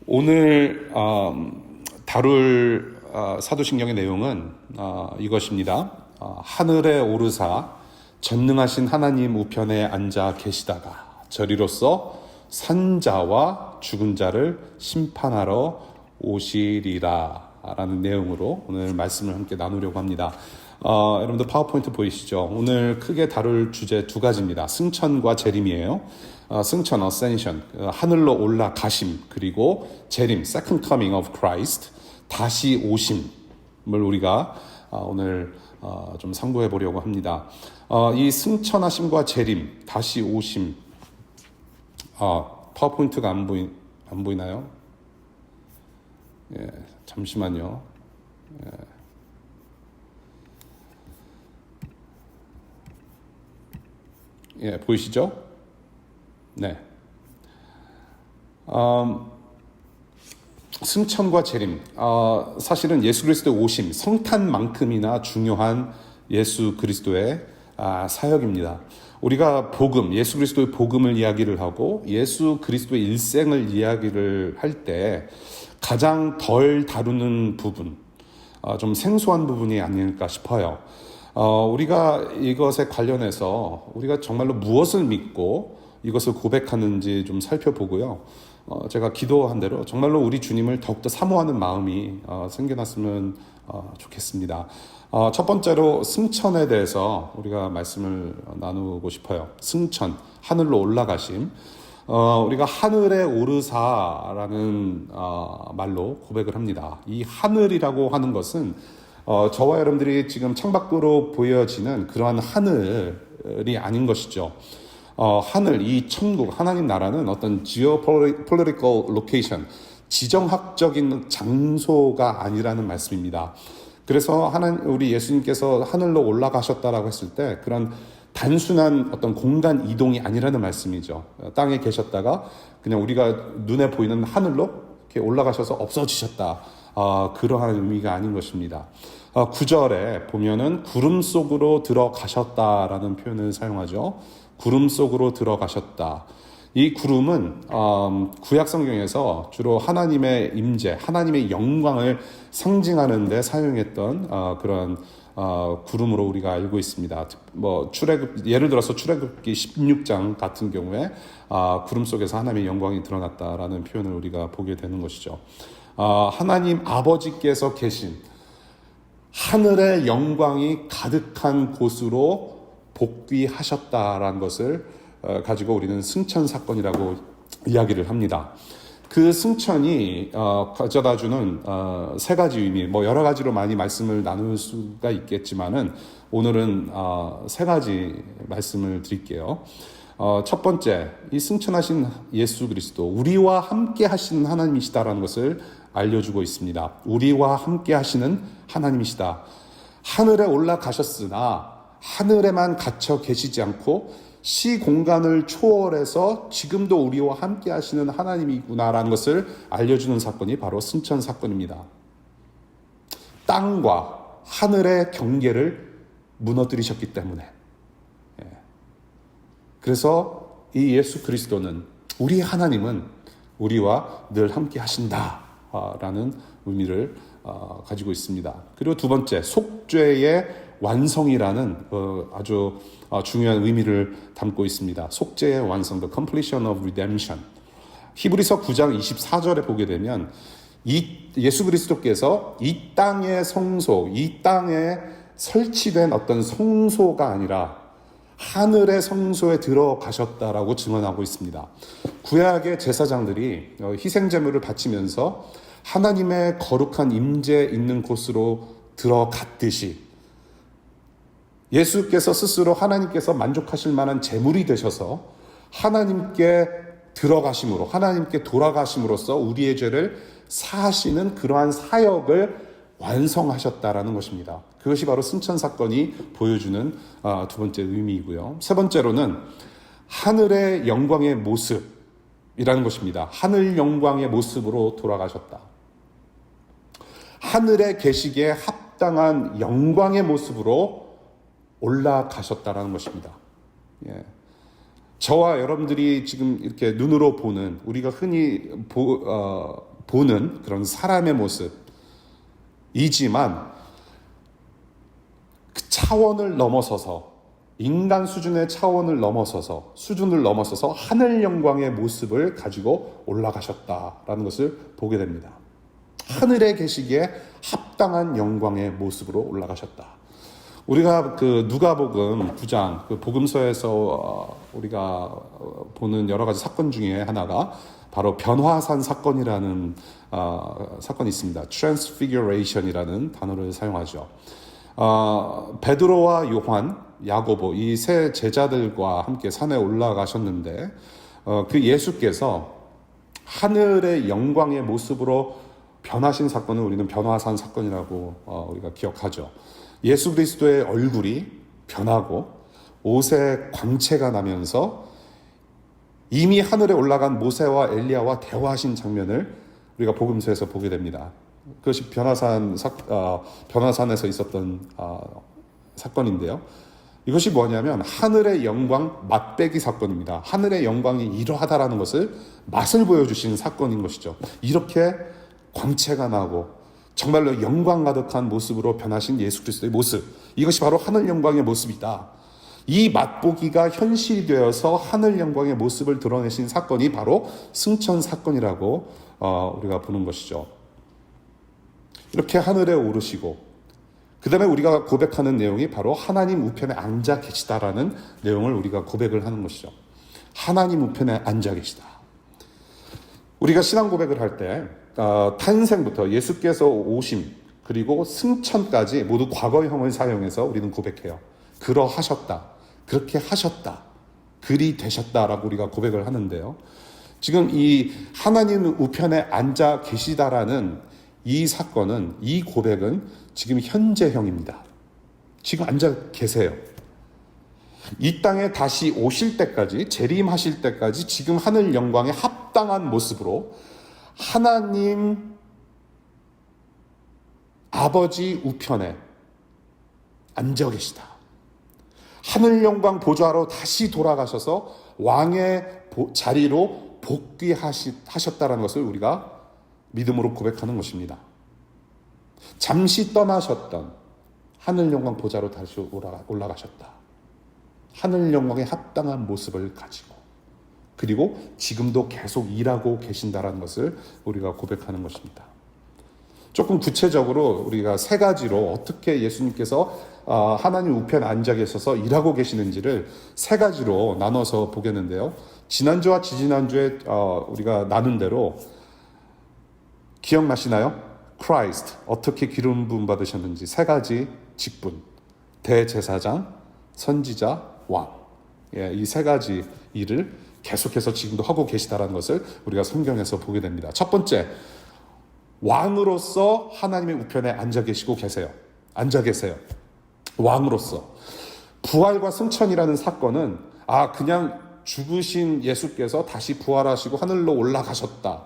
오늘 다룰 사도신경의 내용은 이것입니다. 하늘에 오르사 전능하신 하나님 우편에 앉아 계시다가 저리로서 산자와 죽은 자를 심판하러 오시리라 라는 내용으로 오늘 말씀을 함께 나누려고 합니다. 여러분들 파워포인트 보이시죠? 오늘 크게 다룰 주제 두 가지입니다. 승천과 재림이에요. 승천, ascension, 하늘로 올라가심, 그리고 재림, second coming of Christ, 다시 오심을 우리가 오늘 좀 상고해 보려고 합니다. 이 승천하심과 재림, 다시 오심, 파워포인트가 안 보이나요? 예, 잠시만요. 예, 보이시죠? 네. 승천과 재림. 사실은 예수 그리스도의 오심, 성탄만큼이나 중요한 예수 그리스도의 사역입니다. 우리가 복음, 예수 그리스도의 복음을 이야기를 하고 예수 그리스도의 일생을 이야기를 할 때 가장 덜 다루는 부분, 좀 생소한 부분이 아닐까 싶어요. 우리가 이것에 관련해서 우리가 정말로 무엇을 믿고 이것을 고백하는지 좀 살펴보고요. 제가 기도한 대로 정말로 우리 주님을 더욱더 사모하는 마음이 생겨났으면 좋겠습니다. 첫 번째로 승천에 대해서 우리가 말씀을 나누고 싶어요. 승천, 하늘로 올라가심. 우리가 하늘에 오르사라는 말로 고백을 합니다. 이 하늘이라고 하는 것은 저와 여러분들이 지금 창밖으로 보여지는 그러한 하늘이 아닌 것이죠. 하늘, 이 천국, 하나님 나라는 어떤 geopolitical location, 지정학적인 장소가 아니라는 말씀입니다. 그래서 우리 예수님께서 하늘로 올라가셨다라고 했을 때 그런 단순한 어떤 공간 이동이 아니라는 말씀이죠. 땅에 계셨다가 그냥 우리가 눈에 보이는 하늘로 이렇게 올라가셔서 없어지셨다. 그러한 의미가 아닌 것입니다. 9절에 보면은 구름 속으로 들어가셨다라는 표현을 사용하죠. 구름 속으로 들어가셨다. 이 구름은 구약 성경에서 주로 하나님의 임재, 하나님의 영광을 상징하는 데 사용했던 그런 구름으로 우리가 알고 있습니다. 예를 들어서 출애굽기 16장 같은 경우에 구름 속에서 하나님의 영광이 드러났다라는 표현을 우리가 보게 되는 것이죠. 하나님 아버지께서 계신 하늘의 영광이 가득한 곳으로 복귀하셨다라는 것을 가지고 우리는 승천 사건이라고 이야기를 합니다. 그 승천이 가져다주는 세 가지 의미, 여러 가지로 많이 말씀을 나눌 수가 있겠지만은 오늘은 세 가지 말씀을 드릴게요. 첫 번째, 이 승천하신 예수 그리스도, 우리와 함께 하시는 하나님이시다라는 것을 알려주고 있습니다. 우리와 함께 하시는 하나님이시다. 하늘에 올라가셨으나 하늘에만 갇혀 계시지 않고 시공간을 초월해서 지금도 우리와 함께 하시는 하나님이구나라는 것을 알려주는 사건이 바로 승천 사건입니다. 땅과 하늘의 경계를 무너뜨리셨기 때문에. 그래서 이 예수 그리스도는, 우리 하나님은 우리와 늘 함께 하신다라는 의미를 가지고 있습니다. 그리고 두 번째, 속죄의 완성이라는 아주 중요한 의미를 담고 있습니다. 속죄의 완성, the completion of redemption. 히브리서 9장 24절에 보게 되면 예수 그리스도께서 이 땅의 성소, 이 땅에 설치된 어떤 성소가 아니라 하늘의 성소에 들어가셨다라고 증언하고 있습니다. 구약의 제사장들이 희생제물을 바치면서 하나님의 거룩한 임재 있는 곳으로 들어갔듯이 예수께서 스스로 하나님께서 만족하실 만한 제물이 되셔서 하나님께 들어가심으로, 하나님께 돌아가심으로써 우리의 죄를 사하시는 그러한 사역을 완성하셨다라는 것입니다. 그것이 바로 승천 사건이 보여주는 두 번째 의미이고요. 세 번째로는 하늘의 영광의 모습이라는 것입니다. 하늘 영광의 모습으로 돌아가셨다. 하늘에 계시기에 합당한 영광의 모습으로 올라가셨다라는 것입니다. 예. 저와 여러분들이 지금 이렇게 눈으로 보는, 우리가 흔히 보는 그런 사람의 모습이지만 그 차원을 넘어서서 인간 수준의 차원을 넘어서서 수준을 넘어서서 하늘 영광의 모습을 가지고 올라가셨다라는 것을 보게 됩니다. 하늘에 계시기에 합당한 영광의 모습으로 올라가셨다. 우리가 그 누가복음 9장 그 복음서에서 우리가 보는 여러 가지 사건 중에 하나가 바로 변화산 사건이라는 사건이 있습니다. Transfiguration이라는 단어를 사용하죠. 베드로와 요한, 야고보 이 세 제자들과 함께 산에 올라가셨는데 그 예수께서 하늘의 영광의 모습으로 변하신 사건을 우리는 변화산 사건이라고 우리가 기억하죠. 예수 그리스도의 얼굴이 변하고 옷에 광채가 나면서 이미 하늘에 올라간 모세와 엘리야와 대화하신 장면을 우리가 복음서에서 보게 됩니다. 그것이 변화산에서 있었던 사건인데요. 이것이 뭐냐면 하늘의 영광 맛배기 사건입니다. 하늘의 영광이 이러하다라는 것을 맛을 보여주시는 사건인 것이죠. 이렇게 광채가 나고 정말로 영광 가득한 모습으로 변하신 예수 그리스도의 모습, 이것이 바로 하늘 영광의 모습이다. 이 맛보기가 현실이 되어서 하늘 영광의 모습을 드러내신 사건이 바로 승천 사건이라고 우리가 보는 것이죠. 이렇게 하늘에 오르시고 그 다음에 우리가 고백하는 내용이 바로 하나님 우편에 앉아 계시다라는 내용을 우리가 고백을 하는 것이죠. 하나님 우편에 앉아 계시다. 우리가 신앙 고백을 할 때 탄생부터 예수께서 오심 그리고 승천까지 모두 과거형을 사용해서 우리는 고백해요. 그러하셨다, 그렇게 하셨다, 그리 되셨다라고 우리가 고백을 하는데요. 지금 이 하나님 우편에 앉아 계시다라는 이 사건은, 이 고백은 지금 현재형입니다. 지금 앉아 계세요. 이 땅에 다시 오실 때까지, 재림하실 때까지 지금 하늘 영광에 합당한 모습으로 하나님 아버지 우편에 앉아 계시다. 하늘 영광 보좌로 다시 돌아가셔서 왕의 자리로 복귀하셨다는 것을 우리가 믿음으로 고백하는 것입니다. 잠시 떠나셨던 하늘 영광 보좌로 다시 올라가셨다. 하늘 영광에 합당한 모습을 가지고 그리고 지금도 계속 일하고 계신다는 것을 우리가 고백하는 것입니다. 조금 구체적으로 우리가 세 가지로 어떻게 예수님께서 하나님 우편에 앉아 계셔서 일하고 계시는지를 세 가지로 나눠서 보겠는데요. 지난주와 지지난주에 우리가 나눈 대로 기억나시나요? Christ, 어떻게 기름 부음 받으셨는지 세 가지 직분, 대제사장, 선지자, 왕. 이 세 가지 일을 계속해서 지금도 하고 계시다는 것을 우리가 성경에서 보게 됩니다. 첫 번째, 왕으로서 하나님의 우편에 앉아 계세요. 앉아 계세요. 왕으로서. 부활과 승천이라는 사건은 그냥 죽으신 예수께서 다시 부활하시고 하늘로 올라가셨다.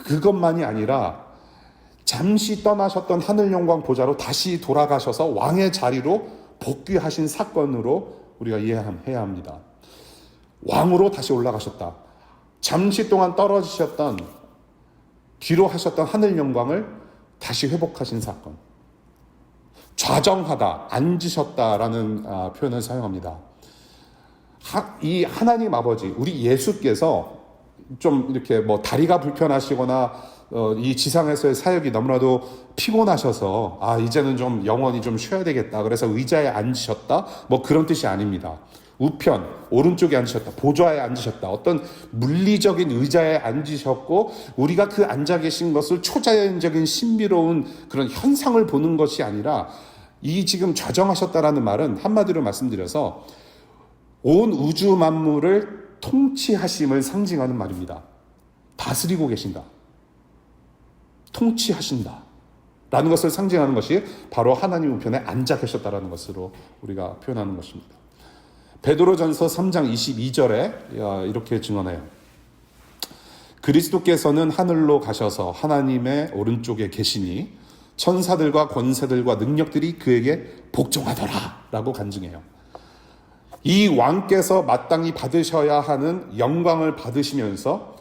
그것만이 아니라 잠시 떠나셨던 하늘 영광 보좌로 다시 돌아가셔서 왕의 자리로 복귀하신 사건으로 우리가 이해해야 합니다. 왕으로 다시 올라가셨다. 잠시 동안 떨어지셨던, 뒤로 하셨던 하늘 영광을 다시 회복하신 사건. 좌정하다, 앉으셨다라는 표현을 사용합니다. 이 하나님 아버지, 우리 예수께서 좀 이렇게 다리가 불편하시거나 이 지상에서의 사역이 너무나도 피곤하셔서 이제는 좀 영원히 좀 쉬어야 되겠다. 그래서 의자에 앉으셨다. 그런 뜻이 아닙니다. 우편, 오른쪽에 앉으셨다. 보좌에 앉으셨다. 어떤 물리적인 의자에 앉으셨고 우리가 그 앉아 계신 것을 초자연적인 신비로운 그런 현상을 보는 것이 아니라 이 지금 좌정하셨다라는 말은 한마디로 말씀드려서 온 우주 만물을 통치하심을 상징하는 말입니다. 다스리고 계신다. 통치하신다. 라는 것을 상징하는 것이 바로 하나님 우편에 앉아 계셨다라는 것으로 우리가 표현하는 것입니다. 베드로전서 3장 22절에 이렇게 증언해요. 그리스도께서는 하늘로 가셔서 하나님의 오른쪽에 계시니 천사들과 권세들과 능력들이 그에게 복종하더라 라고 간증해요. 이 왕께서 마땅히 받으셔야 하는 영광을 받으시면서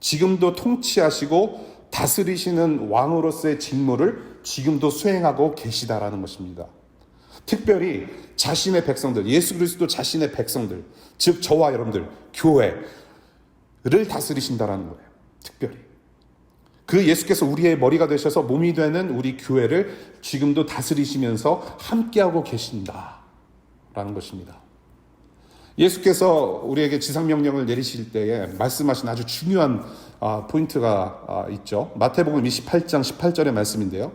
지금도 통치하시고 다스리시는 왕으로서의 직무를 지금도 수행하고 계시다라는 것입니다. 특별히 자신의 백성들, 예수 그리스도 자신의 백성들, 즉 저와 여러분들, 교회를 다스리신다라는 거예요. 특별히. 그 예수께서 우리의 머리가 되셔서 몸이 되는 우리 교회를 지금도 다스리시면서 함께하고 계신다라는 것입니다. 예수께서 우리에게 지상명령을 내리실 때에 말씀하신 아주 중요한 포인트가 있죠. 마태복음 28장 18절의 말씀인데요.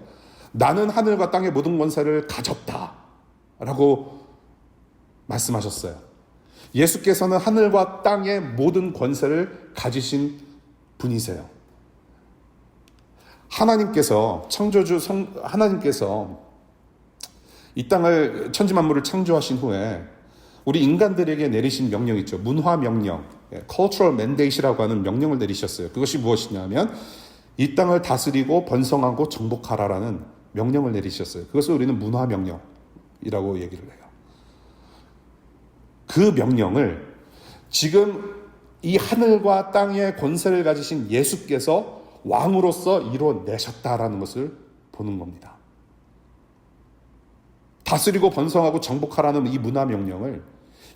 나는 하늘과 땅의 모든 권세를 가졌다 라고 말씀하셨어요. 예수께서는 하늘과 땅의 모든 권세를 가지신 분이세요. 하나님께서 하나님께서 이 땅을 천지만물을 창조하신 후에 우리 인간들에게 내리신 명령 있죠. 문화 명령, cultural mandate이라고 하는 명령을 내리셨어요. 그것이 무엇이냐면 이 땅을 다스리고 번성하고 정복하라라는 명령을 내리셨어요. 그것을 우리는 문화 명령이라고 얘기를 해요. 그 명령을 지금 이 하늘과 땅의 권세를 가지신 예수께서 왕으로서 이루어내셨다라는 것을 보는 겁니다. 다스리고 번성하고 정복하라는 이 문화 명령을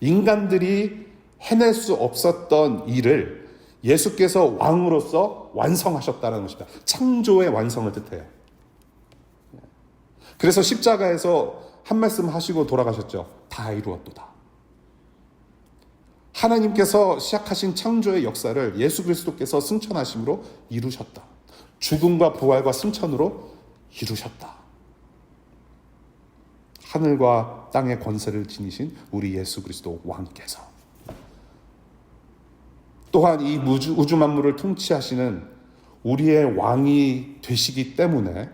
인간들이 해낼 수 없었던 일을 예수께서 왕으로서 완성하셨다는 것입니다. 창조의 완성을 뜻해요. 그래서 십자가에서 한 말씀 하시고 돌아가셨죠. 다 이루었도다. 하나님께서 시작하신 창조의 역사를 예수 그리스도께서 승천하심으로 이루셨다. 죽음과 부활과 승천으로 이루셨다. 하늘과 땅의 권세를 지니신 우리 예수 그리스도 왕께서 또한 이 우주 만물을 통치하시는 우리의 왕이 되시기 때문에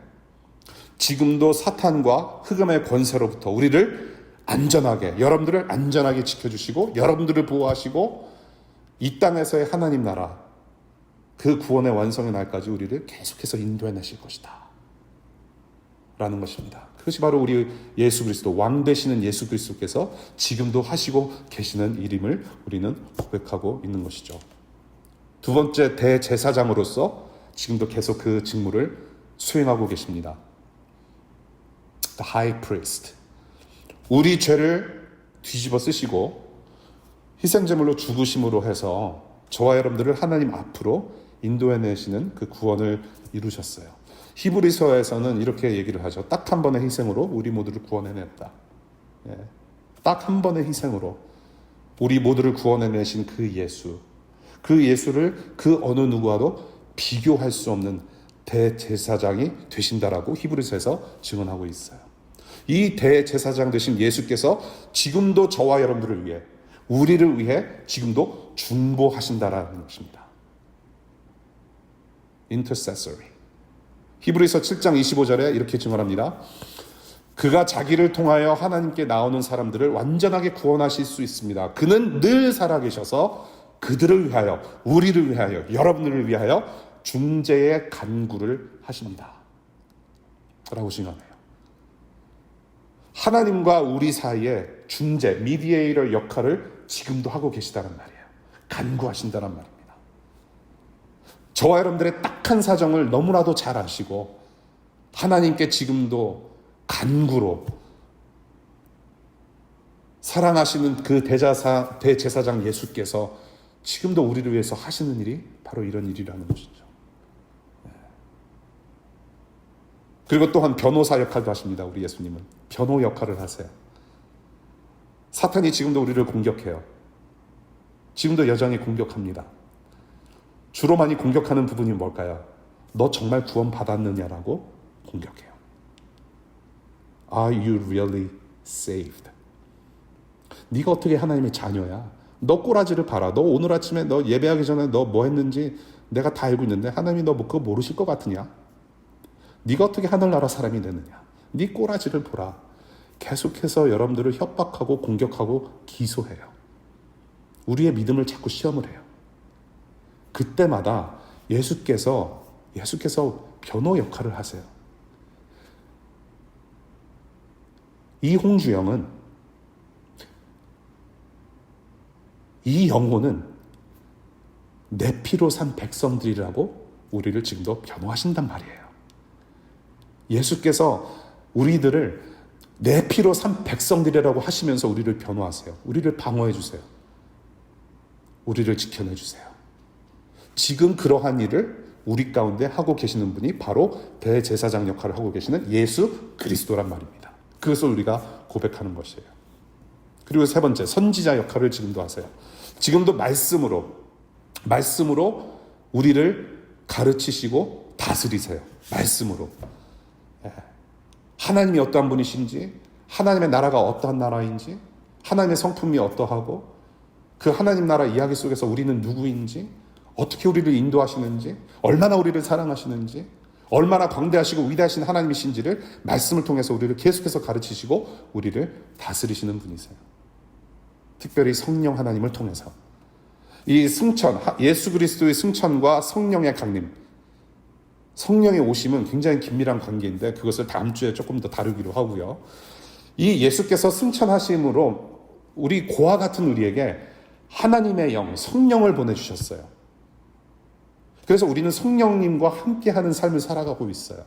지금도 사탄과 흑암의 권세로부터 우리를 안전하게, 여러분들을 안전하게 지켜주시고 여러분들을 보호하시고 이 땅에서의 하나님 나라 그 구원의 완성의 날까지 우리를 계속해서 인도해내실 것이다 라는 것입니다. 그것이 바로 우리 예수 그리스도, 왕 되시는 예수 그리스도께서 지금도 하시고 계시는 일임을 우리는 고백하고 있는 것이죠. 두 번째, 대제사장으로서 지금도 계속 그 직무를 수행하고 계십니다. The High Priest. 우리 죄를 뒤집어 쓰시고 희생제물로 죽으심으로 해서 저와 여러분들을 하나님 앞으로 인도해내시는 그 구원을 이루셨어요. 히브리서에서는 이렇게 얘기를 하죠. 딱 한 번의 희생으로 우리 모두를 구원해냈다. 딱 한 번의 희생으로 우리 모두를 구원해내신 그 예수. 그 예수를 그 어느 누구와도 비교할 수 없는 대제사장이 되신다라고 히브리서에서 증언하고 있어요. 이 대제사장 되신 예수께서 지금도 저와 여러분들을 위해, 우리를 위해 지금도 중보하신다라는 것입니다. Intercessory. 히브리서 7장 25절에 이렇게 증언합니다. 그가 자기를 통하여 하나님께 나오는 사람들을 완전하게 구원하실 수 있습니다. 그는 늘 살아계셔서 그들을 위하여, 우리를 위하여, 여러분들을 위하여 중재의 간구를 하십니다. 라고 증언해요. 하나님과 우리 사이에 중재, 미디에이터 역할을 지금도 하고 계시다는 말이에요. 간구하신다는 말입니다. 저와 여러분들의 딱한 사정을 너무나도 잘 아시고 하나님께 지금도 간구로 사랑하시는 그 대제사장 예수께서 지금도 우리를 위해서 하시는 일이 바로 이런 일이라는 것이죠. 그리고 또한 변호사 역할도 하십니다. 우리 예수님은 변호 역할을 하세요. 사탄이 지금도 우리를 공격해요. 지금도 여전히 공격합니다. 주로 많이 공격하는 부분이 뭘까요? 너 정말 구원 받았느냐라고 공격해요. Are you really saved? 네가 어떻게 하나님의 자녀야? 너 꼬라지를 봐라. 너 오늘 아침에 너 예배하기 전에 너 뭐 했는지 내가 다 알고 있는데 하나님이 너 뭐 그거 모르실 것 같으냐? 네가 어떻게 하늘나라 사람이 되느냐? 네 꼬라지를 보라. 계속해서 여러분들을 협박하고 공격하고 기소해요. 우리의 믿음을 자꾸 시험을 해요. 그때마다 예수께서 변호 역할을 하세요. 이 홍주영은, 이 영혼은 내 피로 산 백성들이라고 우리를 지금도 변호하신단 말이에요. 예수께서 우리들을 내 피로 산 백성들이라고 하시면서 우리를 변호하세요. 우리를 방어해 주세요. 우리를 지켜내 주세요. 지금 그러한 일을 우리 가운데 하고 계시는 분이 바로 대제사장 역할을 하고 계시는 예수 그리스도란 말입니다. 그것을 우리가 고백하는 것이에요. 그리고 세 번째, 선지자 역할을 지금도 하세요. 지금도 말씀으로 우리를 가르치시고 다스리세요. 말씀으로. 하나님이 어떠한 분이신지, 하나님의 나라가 어떠한 나라인지, 하나님의 성품이 어떠하고, 그 하나님 나라 이야기 속에서 우리는 누구인지, 어떻게 우리를 인도하시는지, 얼마나 우리를 사랑하시는지, 얼마나 광대하시고 위대하신 하나님이신지를 말씀을 통해서 우리를 계속해서 가르치시고 우리를 다스리시는 분이세요. 특별히 성령 하나님을 통해서. 이 승천, 예수 그리스도의 승천과 성령의 강림, 성령의 오심은 굉장히 긴밀한 관계인데 그것을 다음 주에 조금 더 다루기로 하고요. 이 예수께서 승천하심으로 우리 고와 같은 우리에게 하나님의 영, 성령을 보내주셨어요. 그래서 우리는 성령님과 함께하는 삶을 살아가고 있어요.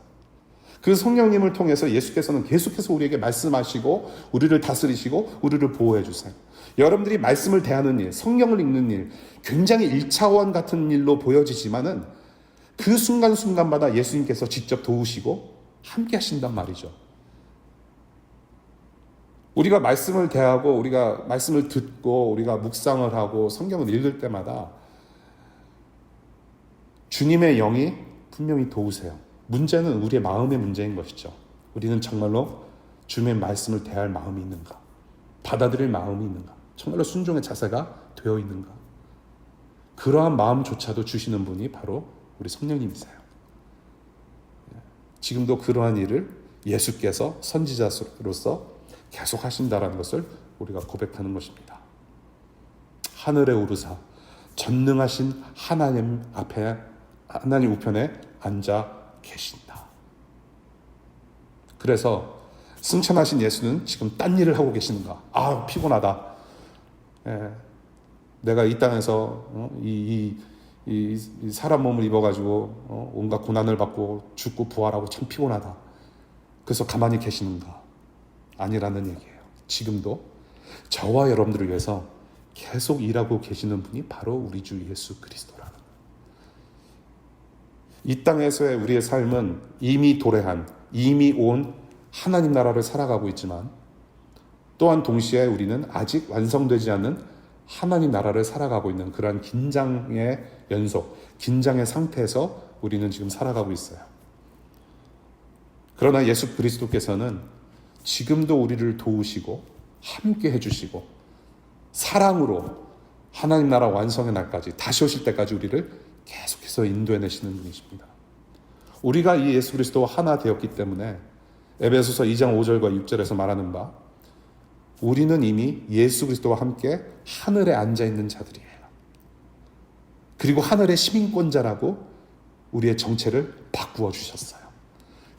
그 성령님을 통해서 예수께서는 계속해서 우리에게 말씀하시고 우리를 다스리시고 우리를 보호해 주세요. 여러분들이 말씀을 대하는 일, 성경을 읽는 일, 굉장히 1차원 같은 일로 보여지지만은 그 순간순간마다 예수님께서 직접 도우시고 함께 하신단 말이죠. 우리가 말씀을 대하고 우리가 말씀을 듣고 우리가 묵상을 하고 성경을 읽을 때마다 주님의 영이 분명히 도우세요. 문제는 우리의 마음의 문제인 것이죠. 우리는 정말로 주님의 말씀을 대할 마음이 있는가? 받아들일 마음이 있는가? 정말로 순종의 자세가 되어 있는가? 그러한 마음조차도 주시는 분이 바로 우리 성령님이세요. 지금도 그러한 일을 예수께서 선지자로서 계속 하신다라는 것을 우리가 고백하는 것입니다. 하늘에 오르사 전능하신 하나님 앞에, 하나님 우편에 앉아 계신다. 그래서 승천하신 예수는 지금 딴 일을 하고 계시는가? 아, 피곤하다. 내가 이 땅에서 이 사람 몸을 입어가지고 온갖 고난을 받고 죽고 부활하고 참 피곤하다. 그래서 가만히 계시는가? 아니라는 얘기예요. 지금도 저와 여러분들을 위해서 계속 일하고 계시는 분이 바로 우리 주 예수 그리스도라는 거예요. 이 땅에서의 우리의 삶은 이미 도래한, 이미 온 하나님 나라를 살아가고 있지만 또한 동시에 우리는 아직 완성되지 않는 하나님 나라를 살아가고 있는 그러한 긴장의 연속, 긴장의 상태에서 우리는 지금 살아가고 있어요. 그러나 예수 그리스도께서는 지금도 우리를 도우시고 함께 해주시고 사랑으로 하나님 나라 완성의 날까지, 다시 오실 때까지 우리를 계속해서 인도해내시는 분이십니다. 우리가 이 예수 그리스도와 하나 되었기 때문에 에베소서 2장 5절과 6절에서 말하는 바, 우리는 이미 예수 그리스도와 함께 하늘에 앉아있는 자들이에요. 그리고 하늘의 시민권자라고 우리의 정체를 바꾸어 주셨어요.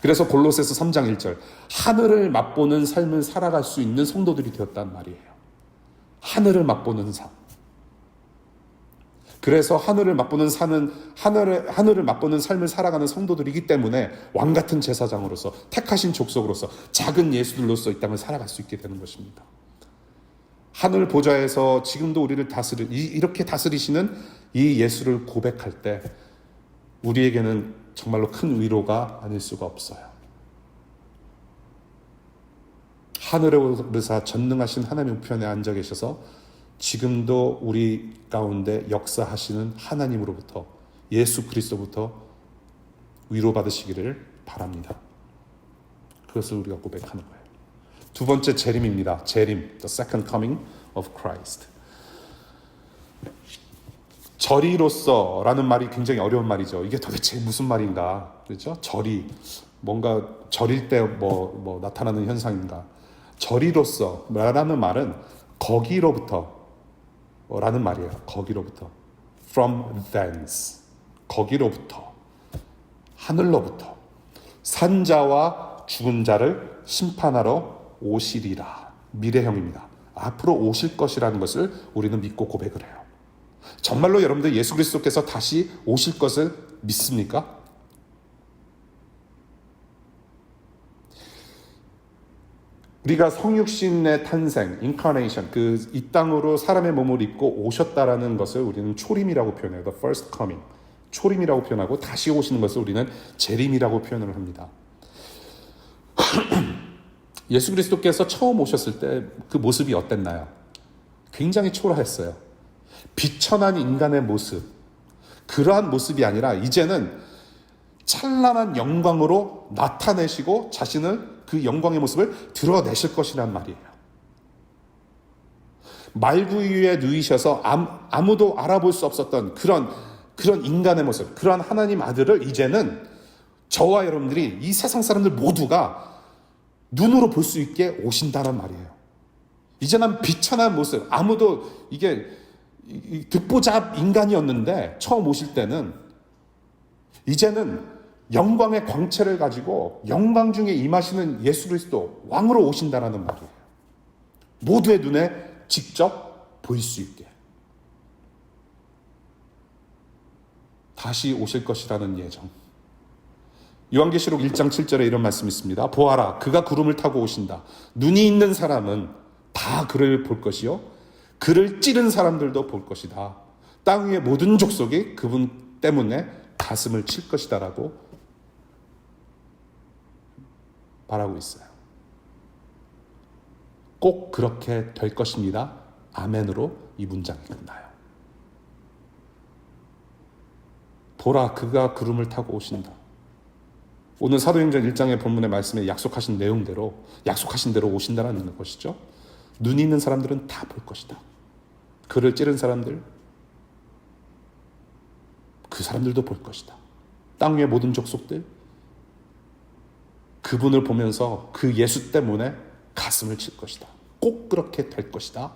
그래서 골로새서 3장 1절, 하늘을 맛보는 삶을 살아갈 수 있는 성도들이 되었단 말이에요. 하늘을 맛보는 삶. 그래서 하늘을 맛보는 삶을 살아가는 성도들이기 때문에 왕 같은 제사장으로서, 택하신 족속으로서, 작은 예수들로서 이 땅을 살아갈 수 있게 되는 것입니다. 하늘 보좌에서 지금도 우리를 이렇게 다스리시는 이 예수를 고백할 때 우리에게는 정말로 큰 위로가 아닐 수가 없어요. 하늘에 오르사 전능하신 하나님 우편에 앉아 계셔서 지금도 우리 가운데 역사하시는 하나님으로부터, 예수 그리스도부터 위로받으시기를 바랍니다. 그것을 우리가 고백하는 거예요. 두 번째 재림입니다. 재림, the second coming of Christ. 절이로서라는 말이 굉장히 어려운 말이죠. 이게 도대체 무슨 말인가? 그렇죠? 절이, 뭔가 절일 때 뭐 나타나는 현상인가? 절이로서라는 말은 거기로부터 라는 말이에요. 거기로부터. From thence. 거기로부터. 하늘로부터. 산자와 죽은 자를 심판하러 오시리라. 미래형입니다. 앞으로 오실 것이라는 것을 우리는 믿고 고백을 해요. 정말로 여러분들 예수 그리스도께서 다시 오실 것을 믿습니까? 우리가 성육신의 탄생, incarnation, 이 땅으로 사람의 몸을 입고 오셨다라는 것을 우리는 초림이라고 표현해요. The first coming. 초림이라고 표현하고 다시 오시는 것을 우리는 재림이라고 표현을 합니다. 예수 그리스도께서 처음 오셨을 때 그 모습이 어땠나요? 굉장히 초라했어요. 비천한 인간의 모습. 그러한 모습이 아니라 이제는 찬란한 영광으로 나타내시고 자신을 그 영광의 모습을 드러내실 것이란 말이에요. 말구 위에 누이셔서 아무도 알아볼 수 없었던 그런 인간의 모습, 그런 하나님 아들을 이제는 저와 여러분들이 이 세상 사람들 모두가 눈으로 볼 수 있게 오신다는 말이에요. 이제는 비천한 모습, 아무도 이게 듣보잡 인간이었는데 처음 오실 때는 이제는 영광의 광채를 가지고 영광 중에 임하시는 예수 그리스도 왕으로 오신다는 말이에요. 모두의 눈에 직접 보일 수 있게. 다시 오실 것이라는 예정. 요한계시록 1장 7절에 이런 말씀이 있습니다. 보아라, 그가 구름을 타고 오신다. 눈이 있는 사람은 다 그를 볼 것이요, 그를 찌른 사람들도 볼 것이다. 땅 위의 모든 족속이 그분 때문에 가슴을 칠 것이다라고 말하고 있어요. 꼭 그렇게 될 것입니다. 아멘으로 이 문장이 끝나요. 보라, 그가 구름을 타고 오신다. 오늘 사도행전 1장의 본문의 말씀에 약속하신 내용대로, 약속하신 대로 오신다는 것이죠. 눈이 있는 사람들은 다 볼 것이다. 그를 찌른 사람들, 그 사람들도 볼 것이다. 땅 위의 모든 족속들, 그분을 보면서 그 예수 때문에 가슴을 칠 것이다. 꼭 그렇게 될 것이다.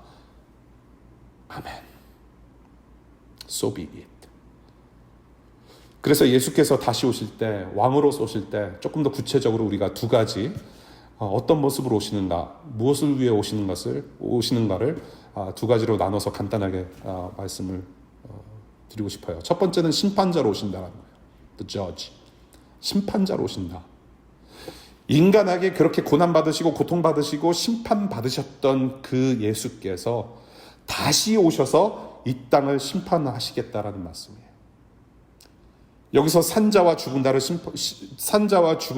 아멘. So be it. 그래서 예수께서 다시 오실 때, 왕으로서 오실 때 조금 더 구체적으로 우리가 두 가지, 어떤 모습으로 오시는가, 무엇을 위해 오시는가를 두 가지로 나눠서 간단하게 말씀을 드리고 싶어요. 첫 번째는 심판자로 오신다는 거예요. The judge. 심판자로 오신다. 인간에게 그렇게 고난받으시고 고통받으시고 심판받으셨던 그 예수께서 다시 오셔서 이 땅을 심판하시겠다라는 말씀이에요. 여기서 산자와 죽은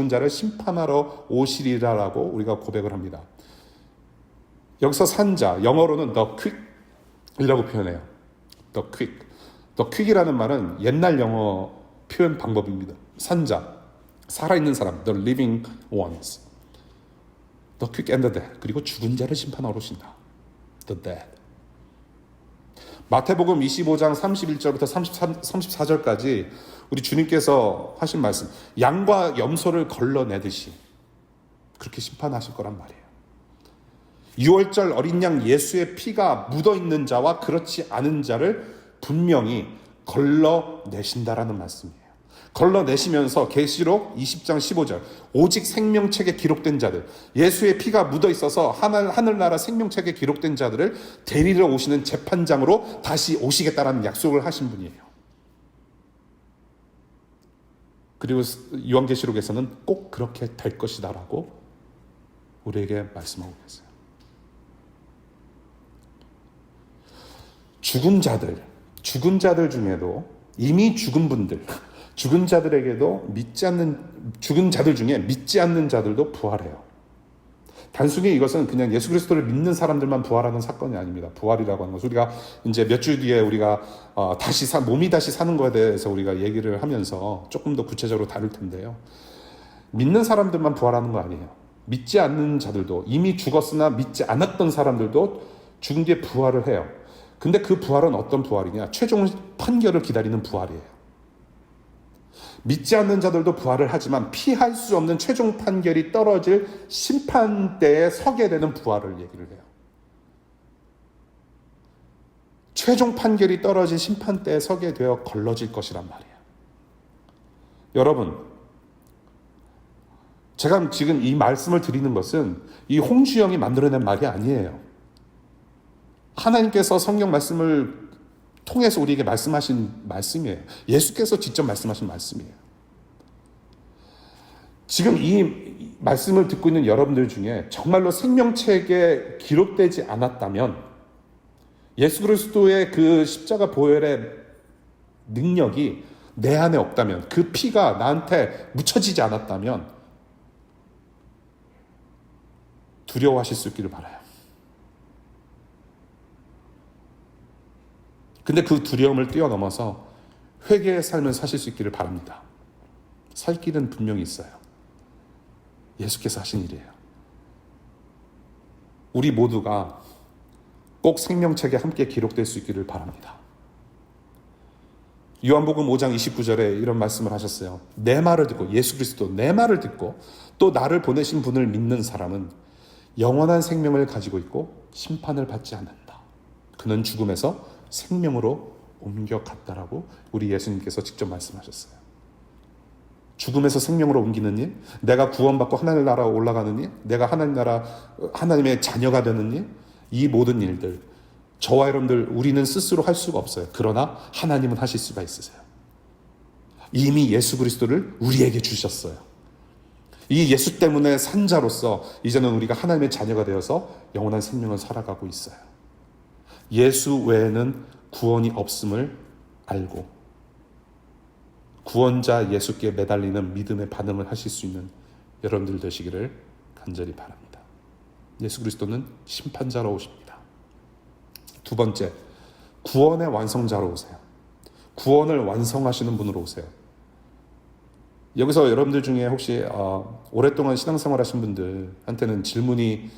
자를 심판하러 오시리라라고 우리가 고백을 합니다. 여기서 산자, 영어로는 the quick이라고 표현해요. the quick. the quick이라는 말은 옛날 영어 표현 방법입니다. 산자, 살아있는 사람, the living ones. the quick and the dead. 그리고 죽은 자를 심판하러 오신다. the dead. 마태복음 25장 31절부터 34절까지 우리 주님께서 하신 말씀, 양과 염소를 걸러내듯이 그렇게 심판하실 거란 말이에요. 6월절 어린 양 예수의 피가 묻어있는 자와 그렇지 않은 자를 분명히 걸러내신다라는 말씀이에요. 걸러내시면서 계시록 20장 15절 오직 생명책에 기록된 자들, 예수의 피가 묻어있어서 하늘나라 생명책에 기록된 자들을 데리러 오시는 재판장으로 다시 오시겠다라는 약속을 하신 분이에요. 그리고 요한계시록에서는 꼭 그렇게 될 것이다라고 우리에게 말씀하고 계세요. 죽은 자들 중에도 이미 죽은 분들, 죽은 자들에게도 죽은 자들 중에 믿지 않는 자들도 부활해요. 단순히 이것은 그냥 예수 그리스도를 믿는 사람들만 부활하는 사건이 아닙니다. 부활이라고 하는 것은 우리가 이제 몇 주 뒤에 우리가 몸이 다시 사는 것에 대해서 우리가 얘기를 하면서 조금 더 구체적으로 다룰 텐데요. 믿는 사람들만 부활하는 거 아니에요. 믿지 않는 자들도, 이미 죽었으나 믿지 않았던 사람들도 죽은 뒤에 부활을 해요. 근데 그 부활은 어떤 부활이냐? 최종 판결을 기다리는 부활이에요. 믿지 않는 자들도 부활을 하지만 피할 수 없는 최종 판결이 떨어질 심판대에 서게 되는 부활을 얘기를 해요. 최종 판결이 떨어질 심판대에 서게 되어 걸러질 것이란 말이에요. 여러분, 제가 지금 이 말씀을 드리는 것은 이 홍주영이 만들어낸 말이 아니에요. 하나님께서 성경 말씀을 통해서 우리에게 말씀하신 말씀이에요. 예수께서 직접 말씀하신 말씀이에요. 지금 이 말씀을 듣고 있는 여러분들 중에 정말로 생명책에 기록되지 않았다면, 예수 그리스도의 그 십자가 보혈의 능력이 내 안에 없다면, 그 피가 나한테 묻혀지지 않았다면 두려워하실 수 있기를 바라요. 근데 그 두려움을 뛰어넘어서 회개의 삶을 사실 수 있기를 바랍니다. 살 길은 분명히 있어요. 예수께서 하신 일이에요. 우리 모두가 꼭 생명책에 함께 기록될 수 있기를 바랍니다. 요한복음 5장 29절에 이런 말씀을 하셨어요. 내 말을 듣고, 예수 그리스도 내 말을 듣고 또 나를 보내신 분을 믿는 사람은 영원한 생명을 가지고 있고 심판을 받지 않는다. 그는 죽음에서 생명으로 옮겨갔다라고 우리 예수님께서 직접 말씀하셨어요. 죽음에서 생명으로 옮기는 일, 내가 구원받고 하나님 나라 올라가는 일, 내가 하나님의 자녀가 되는 일, 이 모든 일들, 저와 여러분들 우리는 스스로 할 수가 없어요. 그러나 하나님은 하실 수가 있으세요. 이미 예수 그리스도를 우리에게 주셨어요. 이 예수 때문에 산 자로서 이제는 우리가 하나님의 자녀가 되어서 영원한 생명을 살아가고 있어요. 예수 외에는 구원이 없음을 알고 구원자 예수께 매달리는 믿음의 반응을 하실 수 있는 여러분들 되시기를 간절히 바랍니다. 예수 그리스도는 심판자로 오십니다. 두 번째, 구원의 완성자로 오세요. 구원을 완성하시는 분으로 오세요. 여기서 여러분들 중에 혹시 오랫동안 신앙생활 하신 분들한테는 질문이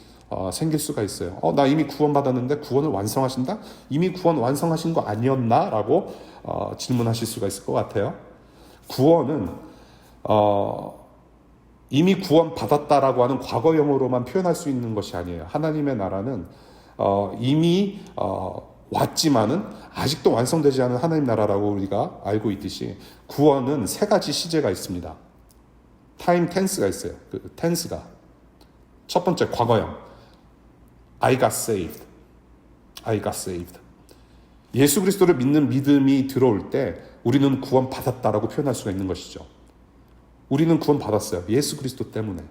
생길 수가 있어요. 나 이미 구원 받았는데 구원을 완성하신다? 이미 구원 완성하신 거 아니었나? 라고 질문하실 수가 있을 것 같아요. 구원은 이미 구원 받았다라고 하는 과거형으로만 표현할 수 있는 것이 아니에요. 하나님의 나라는 이미 왔지만은 아직도 완성되지 않은 하나님 나라라고 우리가 알고 있듯이, 구원은 세 가지 시제가 있습니다. 타임 텐스가 있어요. 그 텐스가 첫 번째 과거형, I got saved. I got saved. 예수 그리스도를 믿는 믿음이 들어올 때 우리는 구원 받았다라고 표현할 수가 있는 것이죠. 우리는 구원 받았어요. 예수 그리스도 때문에.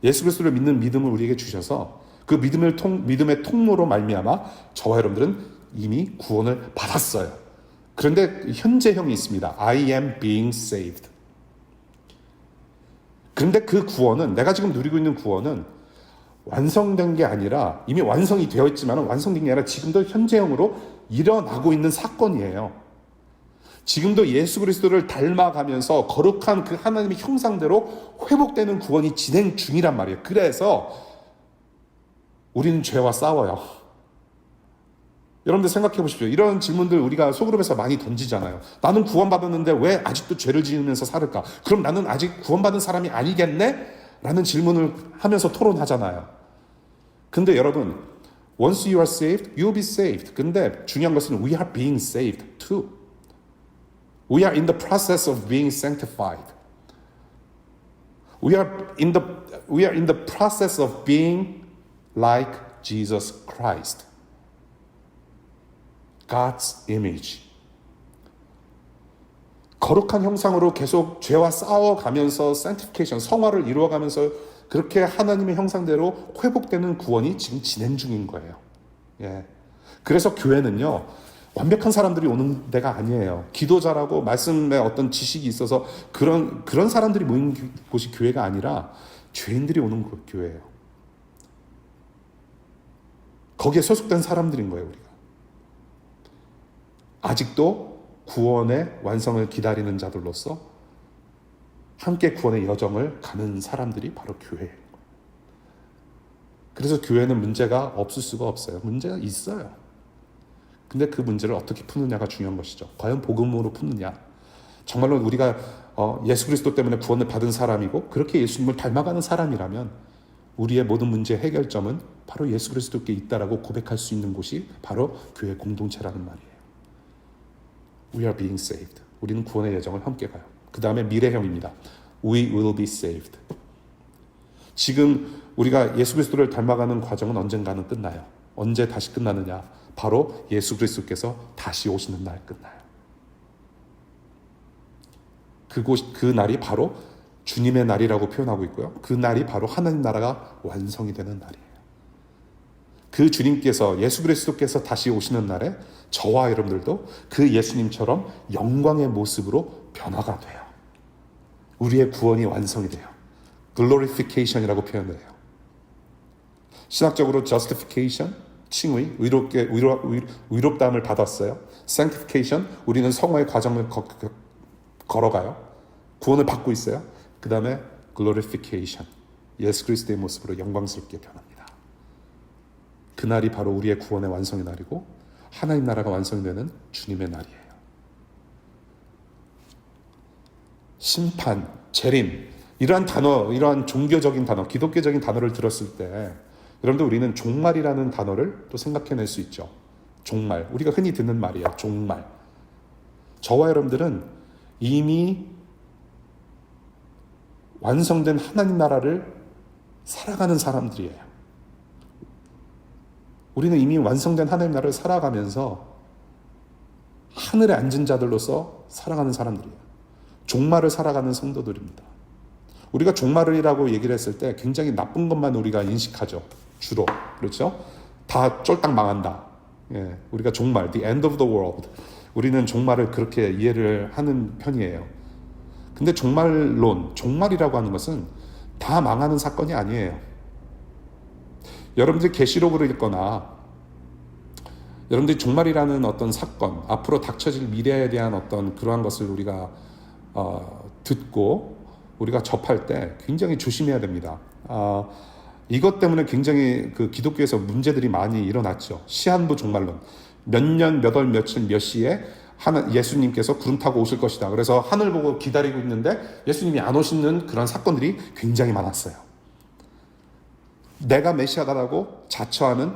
예수 그리스도를 믿는 믿음을 우리에게 주셔서 그 믿음의 통로로 말미암아 저와 여러분들은 이미 구원을 받았어요. 그런데 현재형이 있습니다. I am being saved. 그런데 그 구원은, 내가 지금 누리고 있는 구원은 완성된 게 아니라, 이미 완성이 되어 있지만 완성된 게 아니라 지금도 현재형으로 일어나고 있는 사건이에요. 지금도 예수 그리스도를 닮아가면서 거룩한 그 하나님의 형상대로 회복되는 구원이 진행 중이란 말이에요. 그래서 우리는 죄와 싸워요. 여러분들 생각해 보십시오. 이런 질문들 우리가 소그룹에서 많이 던지잖아요. 나는 구원받았는데 왜 아직도 죄를 지으면서 살을까? 그럼 나는 아직 구원받은 사람이 아니겠네? 라는 질문을 하면서 토론하잖아요. 근데 여러분, once you are saved, you will be saved. 근데 중요한 것은 we are being saved too. We are in the process of being sanctified. We are in the process of being like Jesus Christ. God's image. 거룩한 형상으로 계속 죄와 싸워가면서 sanctification, 성화를 이루어가면서 그렇게 하나님의 형상대로 회복되는 구원이 지금 진행 중인 거예요. 예. 그래서 교회는요, 완벽한 사람들이 오는 데가 아니에요. 기도 잘하고 말씀에 어떤 지식이 있어서 그런 사람들이 모이는 곳이 교회가 아니라 죄인들이 오는 교회예요. 거기에 소속된 사람들인 거예요, 우리가. 아직도 구원의 완성을 기다리는 자들로서 함께 구원의 여정을 가는 사람들이 바로 교회예요. 그래서 교회는 문제가 없을 수가 없어요. 문제가 있어요. 근데 그 문제를 어떻게 푸느냐가 중요한 것이죠. 과연 복음으로 푸느냐. 정말로 우리가 예수 그리스도 때문에 구원을 받은 사람이고 그렇게 예수님을 닮아가는 사람이라면 우리의 모든 문제의 해결점은 바로 예수 그리스도께 있다라고 고백할 수 있는 곳이 바로 교회 공동체라는 말이에요. We are being saved. 우리는 구원의 여정을 함께 가요. 그 다음에 미래형입니다. We will be saved. 지금 우리가 예수 그리스도를 닮아가는 과정은 언젠가는 끝나요. 언제 다시 끝나느냐? 바로 예수 그리스도께서 다시 오시는 날 끝나요. 그 날이 바로 주님의 날이라고 표현하고 있고요. 그 날이 바로 하나님 나라가 완성이 되는 날이에요. 그 주님께서, 예수 그리스도께서 다시 오시는 날에 저와 여러분들도 그 예수님처럼 영광의 모습으로 변화가 돼요. 우리의 구원이 완성이 돼요. glorification이라고 표현해요. 신학적으로 justification, 칭의, 의롭다함을 받았어요. sanctification, 우리는 성화의 과정을 걸어가요. 구원을 받고 있어요. 그 다음에 glorification, 예수 그리스도의 모습으로 영광스럽게 변합니다. 그날이 바로 우리의 구원의 완성의 날이고 하나님 나라가 완성이 되는 주님의 날이에요. 심판, 재림, 이러한 단어, 이러한 종교적인 단어, 기독교적인 단어를 들었을 때 여러분들 우리는 종말이라는 단어를 또 생각해낼 수 있죠. 종말, 우리가 흔히 듣는 말이에요. 종말. 저와 여러분들은 이미 완성된 하나님 나라를 살아가는 사람들이에요. 우리는 이미 완성된 하나님 나라를 살아가면서 하늘에 앉은 자들로서 살아가는 사람들이에요. 종말을 살아가는 성도들입니다. 우리가 종말이라고 얘기를 했을 때 굉장히 나쁜 것만 우리가 인식하죠. 주로. 그렇죠? 다 쫄딱 망한다. 예, 우리가 종말, the end of the world. 우리는 종말을 그렇게 이해를 하는 편이에요. 근데 종말이라고 하는 것은 다 망하는 사건이 아니에요. 여러분들이 계시록을 읽거나 여러분들이 종말이라는 어떤 사건, 앞으로 닥쳐질 미래에 대한 어떤 그러한 것을 우리가 듣고 우리가 접할 때 굉장히 조심해야 됩니다. 이것 때문에 굉장히 그 기독교에서 문제들이 많이 일어났죠. 시한부 종말론. 몇 년, 몇 월, 며칠, 몇 시에 예수님께서 구름 타고 오실 것이다. 그래서 하늘 보고 기다리고 있는데 예수님이 안 오시는 그런 사건들이 굉장히 많았어요. 내가 메시아다라고 자처하는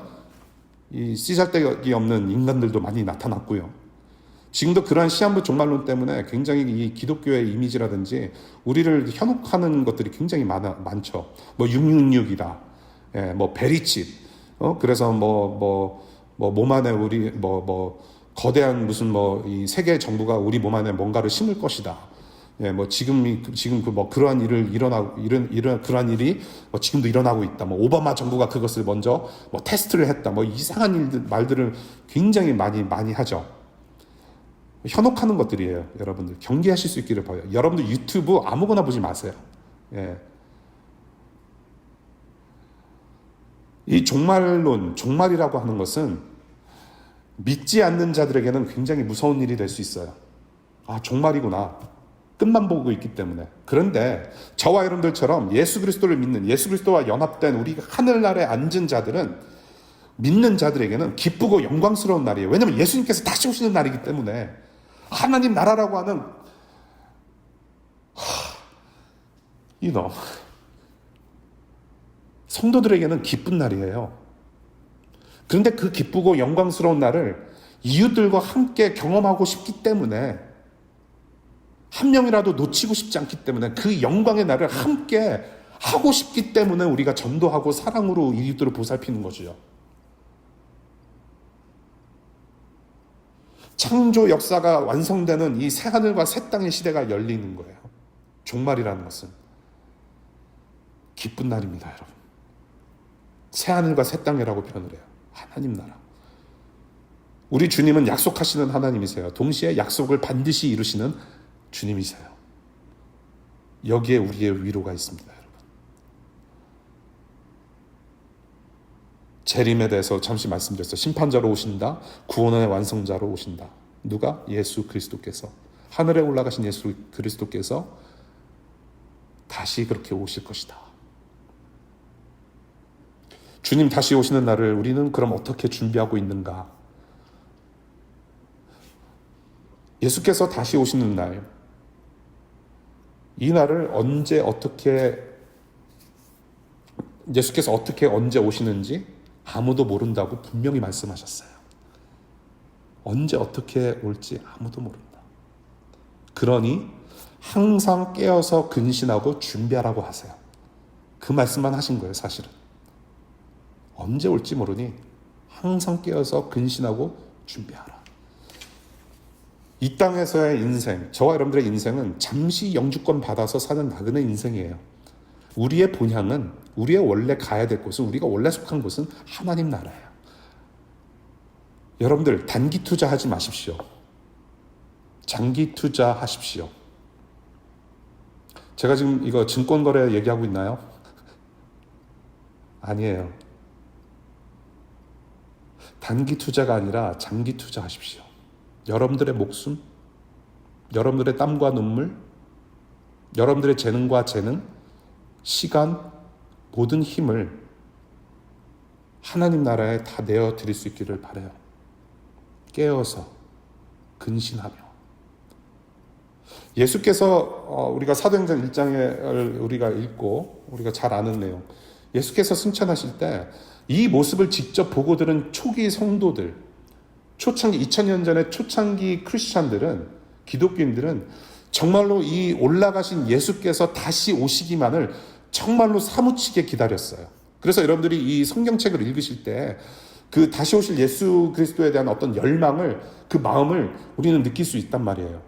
이 씨잘데기 없는 인간들도 많이 나타났고요. 지금도 그러한 시한부 종말론 때문에 굉장히 이 기독교의 이미지라든지 우리를 현혹하는 것들이 굉장히 많죠. 뭐 666이다, 예, 뭐 베리칩, 그래서 몸 안에 우리 거대한 무슨 이 세계 정부가 우리 몸 안에 뭔가를 심을 것이다. 예, 지금 그러한 그러한 일이 지금도 일어나고 있다. 오바마 정부가 그것을 먼저 테스트를 했다. 이상한 말들을 굉장히 많이 하죠. 현혹하는 것들이에요. 여러분들 경계하실 수 있기를 바라요. 여러분들 유튜브 아무거나 보지 마세요. 예. 이 종말이라고 하는 것은 믿지 않는 자들에게는 굉장히 무서운 일이 될 수 있어요. 종말이구나. 끝만 보고 있기 때문에. 그런데 저와 여러분들처럼 예수 그리스도를 믿는, 예수 그리스도와 연합된 우리 하늘나라에 앉은 자들은, 믿는 자들에게는 기쁘고 영광스러운 날이에요. 왜냐하면 예수님께서 다시 오시는 날이기 때문에. 하나님 나라라고 하는 성도들에게는 기쁜 날이에요. 그런데 그 기쁘고 영광스러운 날을 이웃들과 함께 경험하고 싶기 때문에, 한 명이라도 놓치고 싶지 않기 때문에, 그 영광의 날을 함께 하고 싶기 때문에 우리가 전도하고 사랑으로 이웃들을 보살피는 거죠. 창조 역사가 완성되는 이 새하늘과 새 땅의 시대가 열리는 거예요. 종말이라는 것은 기쁜 날입니다, 여러분. 새하늘과 새 땅이라고 표현을 해요. 하나님 나라. 우리 주님은 약속하시는 하나님이세요. 동시에 약속을 반드시 이루시는 주님이세요. 여기에 우리의 위로가 있습니다, 여러분. 재림에 대해서 잠시 말씀드렸어요. 심판자로 오신다. 구원의 완성자로 오신다. 누가? 예수 그리스도께서. 하늘에 올라가신 예수 그리스도께서 다시 그렇게 오실 것이다. 주님 다시 오시는 날을 우리는 그럼 어떻게 준비하고 있는가? 예수께서 다시 오시는 날, 이 날을 예수께서 어떻게 언제 오시는지 아무도 모른다고 분명히 말씀하셨어요. 언제 어떻게 올지 아무도 모른다. 그러니 항상 깨어서 근신하고 준비하라고 하세요. 그 말씀만 하신 거예요, 사실은. 언제 올지 모르니 항상 깨어서 근신하고 준비하라. 이 땅에서의 인생, 저와 여러분들의 인생은 잠시 영주권 받아서 사는 나그네 인생이에요. 우리의 본향은, 우리의 원래 가야 될 곳은, 우리가 원래 속한 곳은 하나님 나라예요. 여러분들 단기 투자하지 마십시오. 장기 투자하십시오. 제가 지금 이거 증권거래 얘기하고 있나요? 아니에요. 단기 투자가 아니라 장기 투자하십시오. 여러분들의 목숨, 여러분들의 땀과 눈물, 여러분들의 재능과 재능, 시간, 모든 힘을 하나님 나라에 다 내어 드릴 수 있기를 바라요. 깨어서 근신하며. 예수께서 우리가 사도행전 1장을 우리가 읽고 우리가 잘 아는 내용, 예수께서 승천하실 때 이 모습을 직접 보고 들은 초기 성도들, 초창기 2000년 전에 초창기 크리스찬들은, 기독교인들은 정말로 이 올라가신 예수께서 다시 오시기만을 정말로 사무치게 기다렸어요. 그래서 여러분들이 이 성경책을 읽으실 때 그 다시 오실 예수 그리스도에 대한 어떤 열망을, 그 마음을 우리는 느낄 수 있단 말이에요.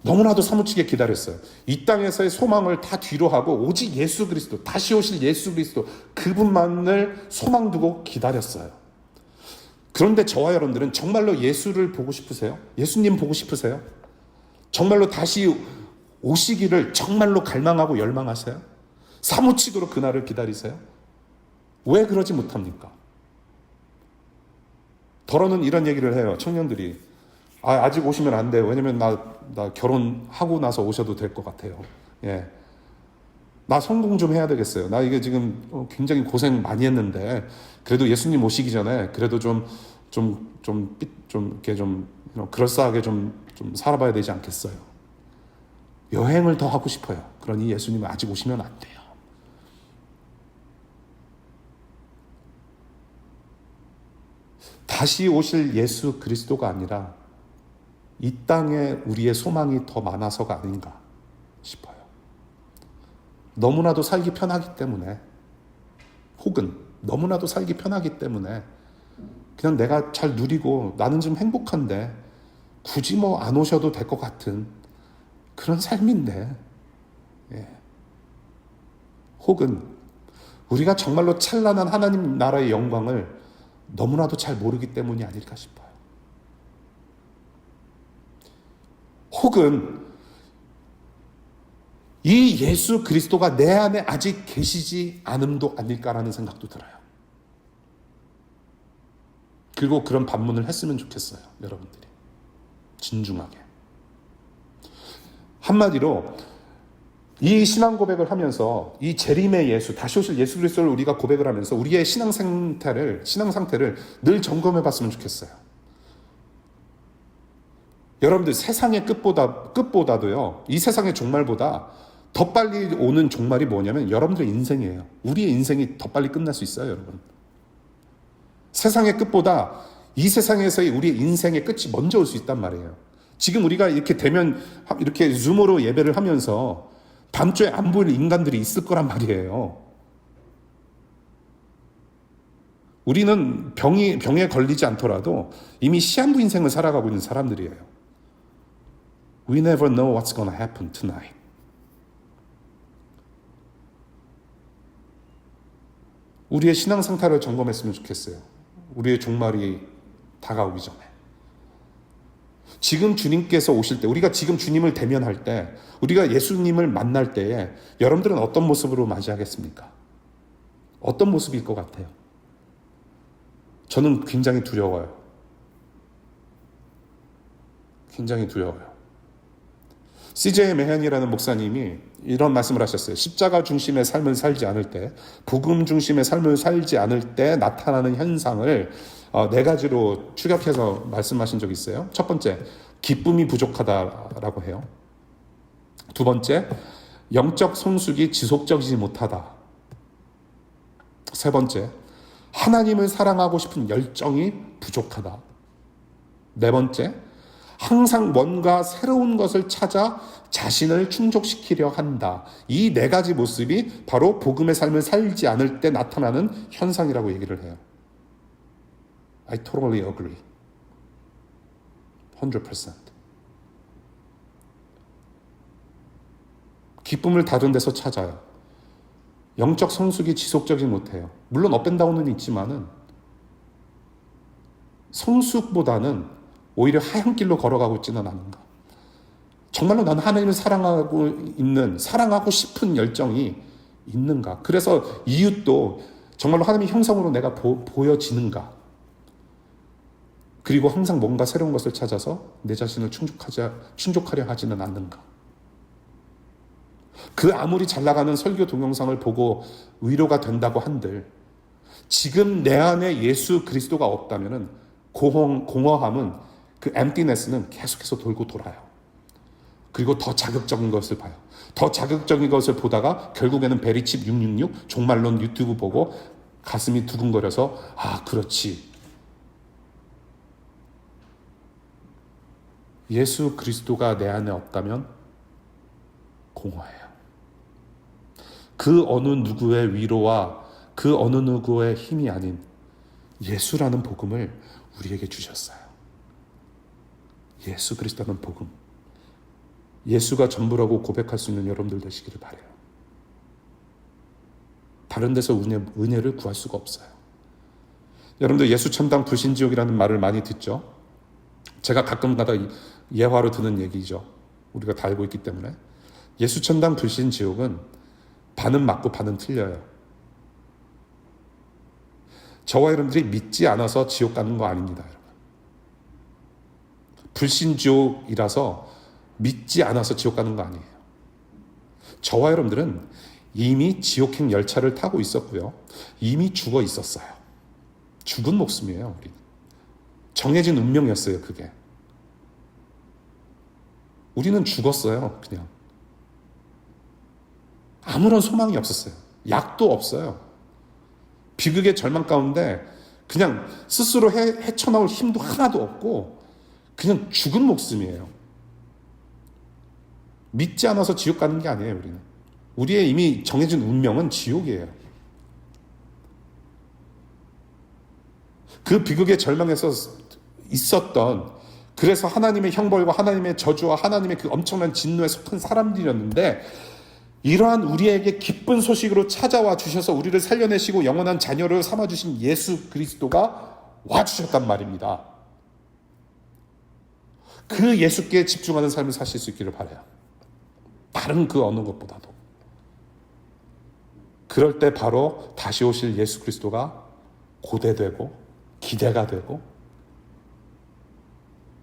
너무나도 사무치게 기다렸어요. 이 땅에서의 소망을 다 뒤로 하고 오직 예수 그리스도, 다시 오실 예수 그리스도, 그분만을 소망 두고 기다렸어요. 그런데 저와 여러분들은 정말로 예수를 보고 싶으세요? 예수님 보고 싶으세요? 정말로 다시 오시기를 정말로 갈망하고 열망하세요? 사무치도록 그날을 기다리세요? 왜 그러지 못합니까? 더러는 이런 얘기를 해요. 청년들이. 아직 오시면 안 돼요. 왜냐면 나 결혼하고 나서 오셔도 될 것 같아요. 예. 나 성공 좀 해야 되겠어요. 나 이게 지금 굉장히 고생 많이 했는데, 그래도 예수님 오시기 전에 그래도 그럴싸하게 좀 살아봐야 되지 않겠어요. 여행을 더 하고 싶어요. 그러니 예수님이 아직 오시면 안 돼요. 다시 오실 예수 그리스도가 아니라 이 땅에 우리의 소망이 더 많아서가 아닌가 싶어요. 너무나도 살기 편하기 때문에, 혹은 너무나도 살기 편하기 때문에 그냥 내가 잘 누리고 나는 좀 행복한데 굳이 안 오셔도 될 것 같은 그런 삶인데, 예. 혹은 우리가 정말로 찬란한 하나님 나라의 영광을 너무나도 잘 모르기 때문이 아닐까 싶어요. 혹은 이 예수 그리스도가 내 안에 아직 계시지 않음도 아닐까라는 생각도 들어요. 그리고 그런 반문을 했으면 좋겠어요. 여러분들이 진중하게. 한마디로 이 신앙 고백을 하면서 이 재림의 예수, 다시 오실 예수 그리스도를 우리가 고백을 하면서 우리의 신앙 상태를 늘 점검해 봤으면 좋겠어요. 여러분들 세상의 끝보다도요, 이 세상의 종말보다 더 빨리 오는 종말이 뭐냐면 여러분들의 인생이에요. 우리의 인생이 더 빨리 끝날 수 있어요, 여러분. 세상의 끝보다 이 세상에서의 우리의 인생의 끝이 먼저 올 수 있단 말이에요. 지금 우리가 이렇게 이렇게 줌으로 예배를 하면서 밤중에 안 보이는 인간들이 있을 거란 말이에요. 우리는 병에 걸리지 않더라도 이미 시한부 인생을 살아가고 있는 사람들이에요. We never know what's going to happen tonight. 우리의 신앙 상태를 점검했으면 좋겠어요. 우리의 종말이 다가오기 전에. 지금 주님께서 오실 때, 우리가 지금 주님을 대면할 때, 우리가 예수님을 만날 때에 여러분들은 어떤 모습으로 맞이하겠습니까? 어떤 모습일 것 같아요? 저는 굉장히 두려워요. 굉장히 두려워요. CJ 메현이라는 목사님이 이런 말씀을 하셨어요. 십자가 중심의 삶을 살지 않을 때, 복음 중심의 삶을 살지 않을 때 나타나는 현상을 4가지로 축약해서 말씀하신 적이 있어요. 첫 번째, 기쁨이 부족하다라고 해요. 두 번째, 영적 성숙이 지속적이지 못하다. 세 번째, 하나님을 사랑하고 싶은 열정이 부족하다. 네 번째, 항상 뭔가 새로운 것을 찾아 자신을 충족시키려 한다. 이 네 가지 모습이 바로 복음의 삶을 살지 않을 때 나타나는 현상이라고 얘기를 해요. I totally agree. 100%. 기쁨을 다른 데서 찾아요. 영적 성숙이 지속적이지 못해요. 물론 업앤다운은 있지만은 성숙보다는 오히려 하얀 길로 걸어가고 있지는 않은가. 정말로 나는 하나님을 사랑하고 싶은 열정이 있는가. 그래서 이웃도 정말로 하나님의 형상으로 내가 보여지는가. 그리고 항상 뭔가 새로운 것을 찾아서 내 자신을 충족하려 하지는 않는가. 그 아무리 잘 나가는 설교 동영상을 보고 위로가 된다고 한들 지금 내 안에 예수 그리스도가 없다면은 공허함은 그 emptiness는 계속해서 돌고 돌아요. 그리고 더 자극적인 것을 봐요. 더 자극적인 것을 보다가 결국에는 베리칩 666 종말론 유튜브 보고 가슴이 두근거려서 아 그렇지. 예수 그리스도가 내 안에 없다면 공허해요. 그 어느 누구의 위로와 그 어느 누구의 힘이 아닌 예수라는 복음을 우리에게 주셨어요. 예수 그리스도는 복음. 예수가 전부라고 고백할 수 있는 여러분들 되시기를 바라요. 다른 데서 은혜를 구할 수가 없어요. 여러분들 예수 천당 불신지옥이라는 말을 많이 듣죠. 제가 가끔가다 예화로 드는 얘기죠. 우리가 다 알고 있기 때문에. 예수 천당 불신지옥은 반은 맞고 반은 틀려요. 저와 여러분들이 믿지 않아서 지옥 가는 거 아닙니다. 여러분. 불신지옥이라서 믿지 않아서 지옥 가는 거 아니에요. 저와 여러분들은 이미 지옥행 열차를 타고 있었고요. 이미 죽어 있었어요. 죽은 목숨이에요. 우리는. 정해진 운명이었어요. 그게. 우리는 죽었어요. 그냥. 아무런 소망이 없었어요. 약도 없어요. 비극의 절망 가운데 그냥 스스로 헤쳐나올 힘도 하나도 없고 그냥 죽은 목숨이에요. 믿지 않아서 지옥 가는 게 아니에요. 우리는. 우리의 이미 정해진 운명은 지옥이에요. 그 비극의 절망에서 있었던 그래서 하나님의 형벌과 하나님의 저주와 하나님의 그 엄청난 진노에 속한 사람들이었는데 이러한 우리에게 기쁜 소식으로 찾아와 주셔서 우리를 살려내시고 영원한 자녀를 삼아주신 예수 그리스도가 와주셨단 말입니다. 그 예수께 집중하는 삶을 사실 수 있기를 바라요. 다른 그 어느 것보다도. 그럴 때 바로 다시 오실 예수 그리스도가 고대되고 기대가 되고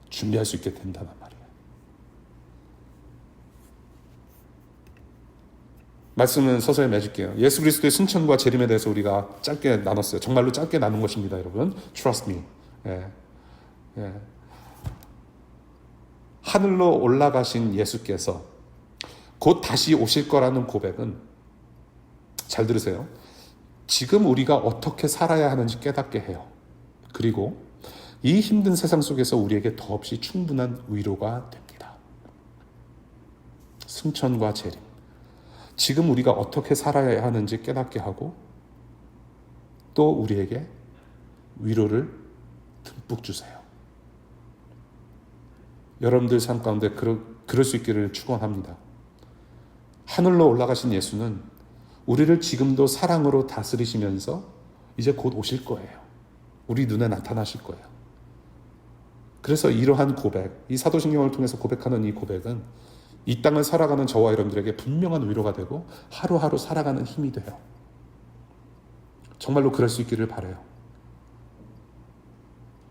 준비할 수 있게 된다는 말이에요. 말씀은 서서히 맺을게요. 예수 그리스도의 승천과 재림에 대해서 우리가 짧게 나눴어요. 정말로 짧게 나눈 것입니다, 여러분. Trust me. 예. 예. 하늘로 올라가신 예수께서 곧 다시 오실 거라는 고백은 잘 들으세요. 지금 우리가 어떻게 살아야 하는지 깨닫게 해요. 그리고 이 힘든 세상 속에서 우리에게 더없이 충분한 위로가 됩니다. 승천과 재림. 지금 우리가 어떻게 살아야 하는지 깨닫게 하고 또 우리에게 위로를 듬뿍 주세요. 여러분들 삶 가운데 그럴 수 있기를 축원합니다. 하늘로 올라가신 예수는 우리를 지금도 사랑으로 다스리시면서 이제 곧 오실 거예요. 우리 눈에 나타나실 거예요. 그래서 이러한 고백, 이 사도신경을 통해서 고백하는 이 고백은 이 땅을 살아가는 저와 여러분들에게 분명한 위로가 되고 하루하루 살아가는 힘이 돼요. 정말로 그럴 수 있기를 바라요.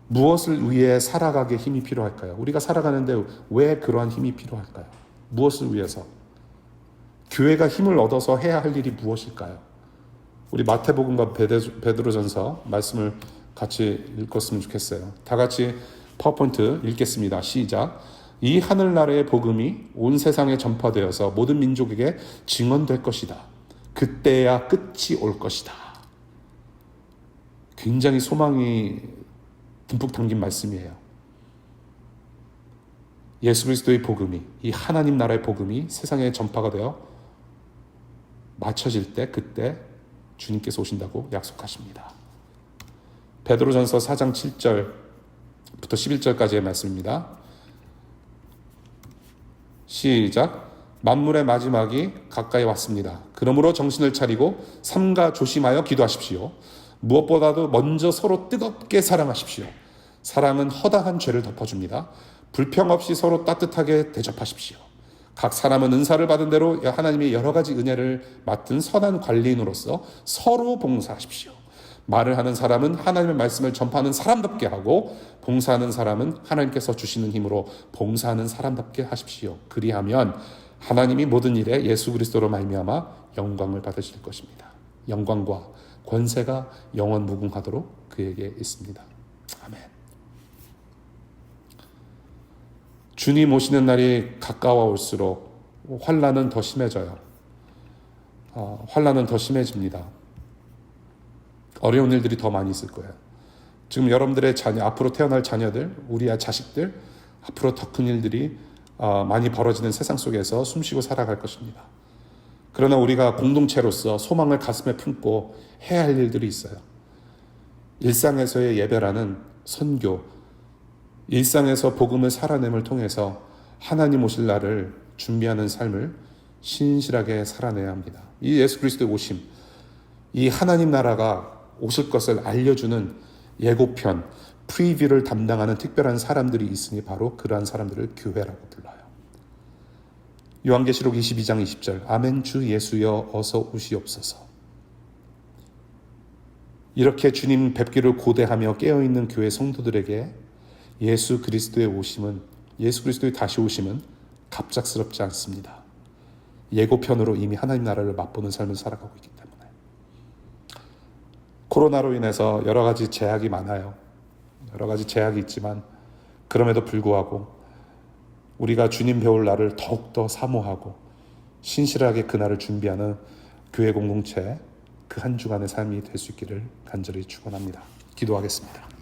무엇을 위해 살아가기에 힘이 필요할까요? 우리가 살아가는데 왜 그러한 힘이 필요할까요? 무엇을 위해서? 교회가 힘을 얻어서 해야 할 일이 무엇일까요? 우리 마태복음과 베드로전서 말씀을 같이 읽었으면 좋겠어요. 다 같이 파워포인트 읽겠습니다. 시작. 이 하늘나라의 복음이 온 세상에 전파되어서 모든 민족에게 증언될 것이다. 그때야 끝이 올 것이다. 굉장히 소망이 듬뿍 담긴 말씀이에요. 예수 그리스도의 복음이, 이 하나님 나라의 복음이 세상에 전파가 되어 맞춰질 때, 그때 주님께서 오신다고 약속하십니다. 베드로전서 4장 7절부터 11절까지의 말씀입니다. 시작. 만물의 마지막이 가까이 왔습니다. 그러므로 정신을 차리고 삼가 조심하여 기도하십시오. 무엇보다도 먼저 서로 뜨겁게 사랑하십시오. 사랑은 허다한 죄를 덮어줍니다. 불평 없이 서로 따뜻하게 대접하십시오. 각 사람은 은사를 받은 대로 하나님의 여러 가지 은혜를 맡은 선한 관리인으로서 서로 봉사하십시오. 말을 하는 사람은 하나님의 말씀을 전파하는 사람답게 하고, 봉사하는 사람은 하나님께서 주시는 힘으로 봉사하는 사람답게 하십시오. 그리하면 하나님이 모든 일에 예수 그리스도로 말미암아 영광을 받으실 것입니다. 영광과 권세가 영원 무궁하도록 그에게 있습니다. 아멘. 주님 오시는 날이 가까워올수록 환난은 더 심해져요. 환난은 더 심해집니다. 어려운 일들이 더 많이 있을 거예요. 지금 여러분들의 자녀, 앞으로 태어날 자녀들, 우리의 자식들, 앞으로 더 큰 일들이 많이 벌어지는 세상 속에서 숨쉬고 살아갈 것입니다. 그러나 우리가 공동체로서 소망을 가슴에 품고 해야 할 일들이 있어요. 일상에서의 예배라는 선교, 일상에서 복음을 살아냄을 통해서 하나님 오실 날을 준비하는 삶을 신실하게 살아내야 합니다. 이 예수 그리스도의 오심, 이 하나님 나라가 오실 것을 알려주는 예고편, 프리뷰를 담당하는 특별한 사람들이 있으니 바로 그러한 사람들을 교회라고 불러요. 요한계시록 22장 20절, 아멘 주 예수여 어서 오시옵소서. 이렇게 주님 뵙기를 고대하며 깨어있는 교회 성도들에게 예수 그리스도의 오심은, 예수 그리스도의 다시 오심은 갑작스럽지 않습니다. 예고편으로 이미 하나님 나라를 맛보는 삶을 살아가고 있기 때문에. 코로나로 인해서 여러 가지 제약이 많아요. 여러 가지 제약이 있지만 그럼에도 불구하고 우리가 주님 배울 날을 더욱더 사모하고 신실하게 그날을 준비하는 교회 공동체, 그 한 주간의 삶이 될 수 있기를 간절히 축원합니다. 기도하겠습니다.